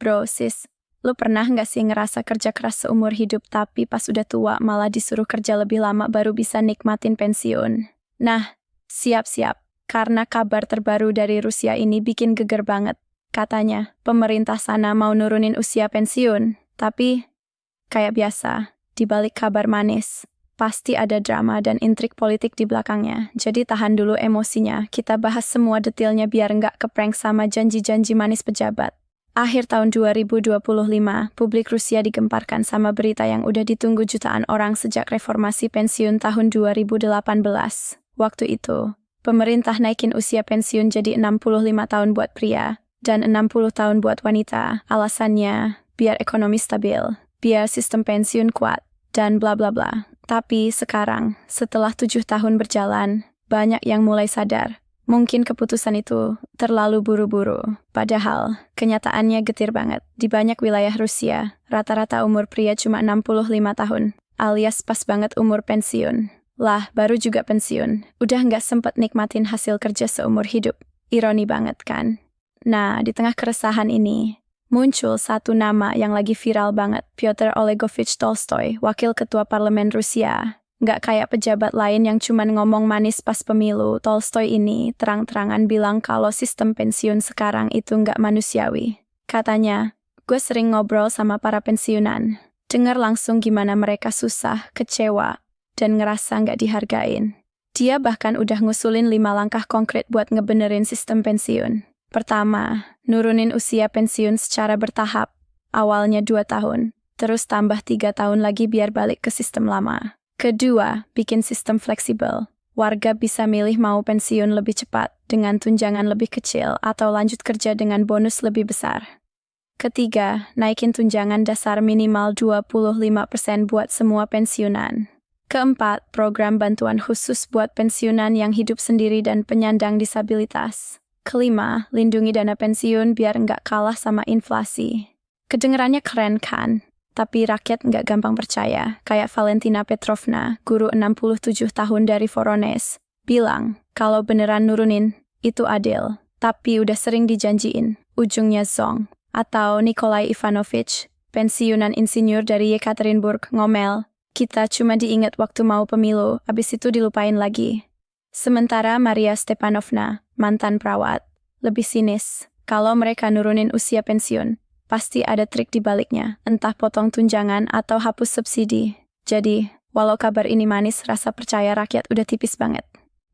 Bro, sis, lu pernah nggak sih ngerasa kerja keras seumur hidup tapi pas udah tua malah disuruh kerja lebih lama baru bisa nikmatin pensiun? Nah, siap-siap, karena kabar terbaru dari Rusia ini bikin geger banget. Katanya, pemerintah sana mau nurunin usia pensiun, tapi kayak biasa, di balik kabar manis, pasti ada drama dan intrik politik di belakangnya. Jadi tahan dulu emosinya, kita bahas semua detailnya biar nggak keprank sama janji-janji manis pejabat. Akhir tahun 2025, publik Rusia digemparkan sama berita yang udah ditunggu jutaan orang sejak reformasi pensiun tahun 2018. Waktu itu, pemerintah naikin usia pensiun jadi 65 tahun buat pria dan 60 tahun buat wanita. Alasannya, biar ekonomi stabil, biar sistem pensiun kuat, dan bla bla bla. Tapi sekarang, setelah 7 tahun berjalan, banyak yang mulai sadar. Mungkin keputusan itu terlalu buru-buru. Padahal, kenyataannya getir banget. Di banyak wilayah Rusia, rata-rata umur pria cuma 65 tahun, alias pas banget umur pensiun. Lah, baru juga pensiun. Udah nggak sempet nikmatin hasil kerja seumur hidup. Ironi banget kan? Nah, di tengah keresahan ini, muncul satu nama yang lagi viral banget, Pyotr Olegovich Tolstoy, wakil ketua parlemen Rusia. Nggak kayak pejabat lain yang cuman ngomong manis pas pemilu, Tolstoy ini terang-terangan bilang kalau sistem pensiun sekarang itu nggak manusiawi. Katanya, gue sering ngobrol sama para pensiunan, dengar langsung gimana mereka susah, kecewa, dan ngerasa nggak dihargain. Dia bahkan udah ngusulin 5 langkah konkret buat ngebenerin sistem pensiun. Pertama, nurunin usia pensiun secara bertahap, awalnya 2 tahun, terus tambah 3 tahun lagi biar balik ke sistem lama. Kedua, bikin sistem fleksibel. Warga bisa milih mau pensiun lebih cepat, dengan tunjangan lebih kecil, atau lanjut kerja dengan bonus lebih besar. Ketiga, naikin tunjangan dasar minimal 25% buat semua pensiunan. Keempat, program bantuan khusus buat pensiunan yang hidup sendiri dan penyandang disabilitas. Kelima, lindungi dana pensiun biar nggak kalah sama inflasi. Kedengerannya keren kan? Tapi rakyat nggak gampang percaya, kayak Valentina Petrovna, guru 67 tahun dari Voronezh, bilang, kalau beneran nurunin, itu adil. Tapi udah sering dijanjiin, ujungnya zong. Atau Nikolai Ivanovich, pensiunan insinyur dari Yekaterinburg, ngomel, kita cuma diingat waktu mau pemilu, abis itu dilupain lagi. Sementara Maria Stepanovna, mantan perawat, lebih sinis, kalau mereka nurunin usia pensiun, pasti ada trik di baliknya, entah potong tunjangan atau hapus subsidi. Jadi, walau kabar ini manis, rasa percaya rakyat udah tipis banget.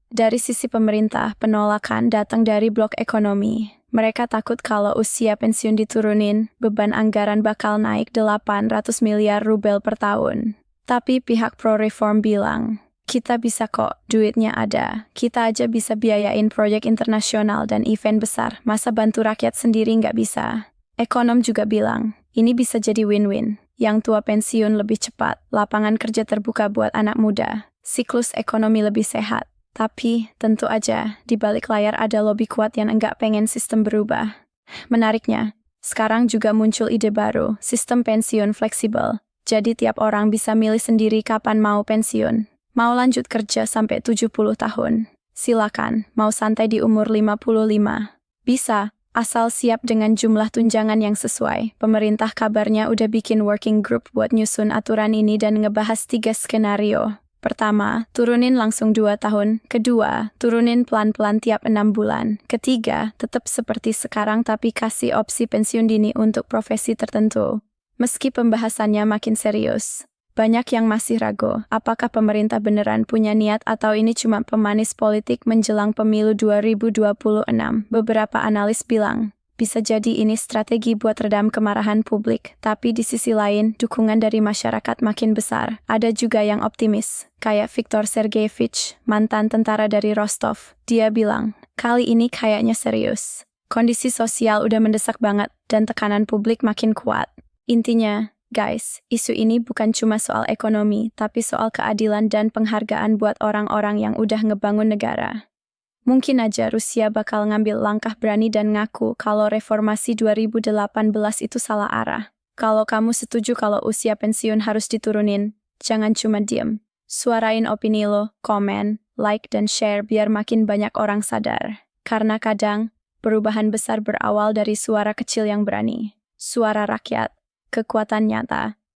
Dari sisi pemerintah, penolakan datang dari blok ekonomi. Mereka takut kalau usia pensiun diturunin, beban anggaran bakal naik 800 miliar rubel per tahun. Tapi pihak pro-reform bilang, kita bisa kok, duitnya ada. Kita aja bisa biayain proyek internasional dan event besar, masa bantu rakyat sendiri nggak bisa? Ekonom juga bilang, ini bisa jadi win-win. Yang tua pensiun lebih cepat, lapangan kerja terbuka buat anak muda, siklus ekonomi lebih sehat. Tapi, tentu aja, di balik layar ada lobby kuat yang enggak pengen sistem berubah. Menariknya, sekarang juga muncul ide baru, sistem pensiun fleksibel. Jadi tiap orang bisa milih sendiri kapan mau pensiun. Mau lanjut kerja sampai 70 tahun. Silakan, mau santai di umur 55. Bisa. Asal siap dengan jumlah tunjangan yang sesuai. Pemerintah kabarnya udah bikin working group buat nyusun aturan ini dan ngebahas 3 skenario. Pertama, turunin langsung 2 tahun. Kedua, turunin pelan-pelan tiap 6 bulan. Ketiga, tetap seperti sekarang tapi kasih opsi pensiun dini untuk profesi tertentu. Meski pembahasannya makin serius, banyak yang masih ragu, apakah pemerintah beneran punya niat atau ini cuma pemanis politik menjelang pemilu 2026. Beberapa analis bilang, bisa jadi ini strategi buat redam kemarahan publik, tapi di sisi lain, dukungan dari masyarakat makin besar. Ada juga yang optimis, kayak Viktor Sergeyevich, mantan tentara dari Rostov. Dia bilang, kali ini kayaknya serius. Kondisi sosial udah mendesak banget, dan tekanan publik makin kuat. Intinya, guys, isu ini bukan cuma soal ekonomi, tapi soal keadilan dan penghargaan buat orang-orang yang udah ngebangun negara. Mungkin aja Rusia bakal ngambil langkah berani dan ngaku kalau reformasi 2018 itu salah arah. Kalau kamu setuju kalau usia pensiun harus diturunin, jangan cuma diem. Suarain opini lo, komen, like, dan share biar makin banyak orang sadar. Karena kadang, perubahan besar berawal dari suara kecil yang berani. Suara rakyat, kekuatan nyata.